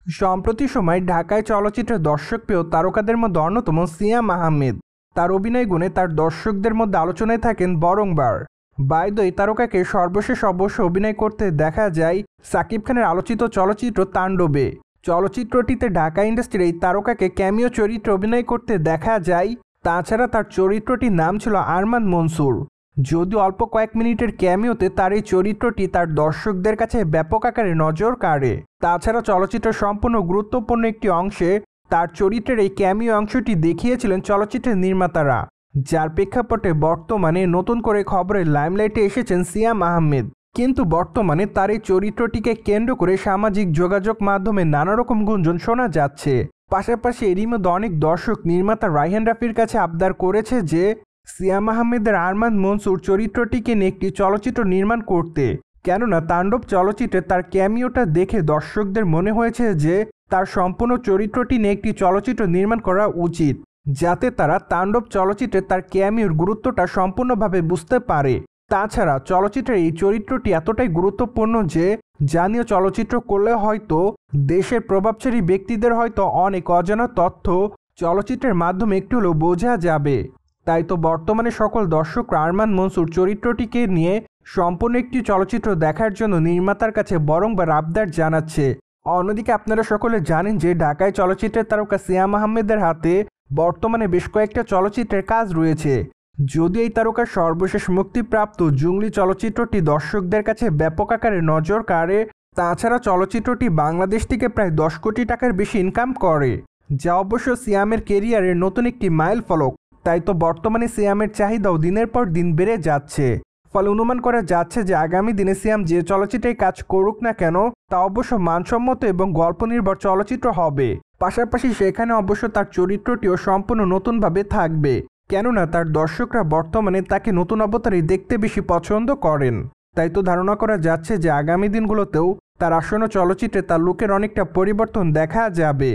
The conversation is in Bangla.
সম্প্রতি সময় ঢাকায় চলচ্চিত্রের দর্শকপ্রিয় তারকাদের মধ্যে অন্যতম সিয়াম আহমেদ। তার অভিনয় গুণে তার দর্শকদের মধ্যে আলোচনায় থাকেন বরংবার। বায়দই তারকাকে সর্বশেষ অবশ্য অভিনয় করতে দেখা যায় সাকিব খানের আলোচিত চলচ্চিত্র তাণ্ডবে। চলচ্চিত্রটিতে ঢাকা ইন্ডাস্ট্রির এই তারকাকে ক্যামিও চরিত্রে অভিনয় করতে দেখা যায়। তাছাড়া তার চরিত্রটির নাম ছিল আরমান মনসুর। যদিও অল্প কয়েক মিনিটের ক্যামিওতে তার এই চরিত্রটি তার দর্শকদের কাছে ব্যাপক আকারে নজর কাড়ে। তাছাড়া চলচ্চিত্রের সম্পূর্ণ গুরুত্বপূর্ণ একটি অংশে তার চরিত্রের এই ক্যামিও অংশটি দেখিয়েছিলেন চলচ্চিত্রের নির্মাতারা, যার প্রেক্ষাপটে বর্তমানে নতুন করে খবরের লাইমলাইটে এসেছেন সিয়াম আহমেদ। কিন্তু বর্তমানে তার এই চরিত্রটিকে কেন্দ্র করে সামাজিক যোগাযোগ মাধ্যমে নানা রকম গুঞ্জন শোনা যাচ্ছে। পাশাপাশি এরই মধ্যে অনেক দর্শক নির্মাতা রায়হান রাফির কাছে আবদার করেছে যে সিয়াম আহমেদের আরমান মনসুর চরিত্রটিকে নিয়ে একটি চলচ্চিত্র নির্মাণ করতে। কেননা তাণ্ডব চলচ্চিত্রে তার ক্যামিওটা দেখে দর্শকদের মনে হয়েছে যে তার সম্পূর্ণ চরিত্রটি নিয়ে একটি চলচ্চিত্র নির্মাণ করা উচিত, যাতে তারা তাণ্ডব চলচ্চিত্রে তার ক্যামিওর গুরুত্বটা সম্পূর্ণভাবে বুঝতে পারে। তাছাড়া চলচ্চিত্রের এই চরিত্রটি এতটাই গুরুত্বপূর্ণ যে জাতীয় চলচ্চিত্র করলে হয়তো দেশের প্রভাবশালী ব্যক্তিদের হয়তো অনেক অজানা তথ্য চলচ্চিত্রের মাধ্যমে একটু হলেও বোঝা যাবে। তাই তো বর্তমানে সকল দর্শকরা আরমান মনসুর চরিত্রটিকে নিয়ে সম্পূর্ণ একটি চলচ্চিত্র দেখার জন্য নির্মাতার কাছে বরংবার আবদার জানাচ্ছে। অন্যদিকে আপনারা সকলে জানেন যে ঢাকায় চলচ্চিত্রের তারকা সিয়াম আহমেদের হাতে বর্তমানে বেশ কয়েকটা চলচ্চিত্রের কাজ রয়েছে। যদিও এই তারকার সর্বশেষ মুক্তিপ্রাপ্ত জুংলি চলচ্চিত্রটি দর্শকদের কাছে ব্যাপক আকারে নজর কাড়ে। তাছাড়া চলচ্চিত্রটি বাংলাদেশ থেকে প্রায় 10 কোটি টাকার বেশি ইনকাম করে, যা অবশ্য সিয়ামের কেরিয়ারের নতুন একটি মাইল ফলক। তাই তো বর্তমানে সিয়ামের চাহিদাও দিনের পর দিন বেড়ে যাচ্ছে। ফলে অনুমান করা যাচ্ছে যে আগামী দিনে সিয়াম যে চলচ্চিত্রে কাজ করুক না কেন তা অবশ্য মানসম্মত এবং গল্প নির্ভর চলচ্চিত্র হবে। পাশাপাশি সেখানে অবশ্য তার চরিত্রটিও সম্পূর্ণ নতুনভাবে থাকবে, কেননা তার দর্শকরা বর্তমানে তাকে নতুন অবতারে দেখতে বেশি পছন্দ করেন। তাই তো ধারণা করা যাচ্ছে যে আগামী দিনগুলোতেও তার আসন্ন চলচ্চিত্রে তার লুকের অনেকটা পরিবর্তন দেখা যাবে।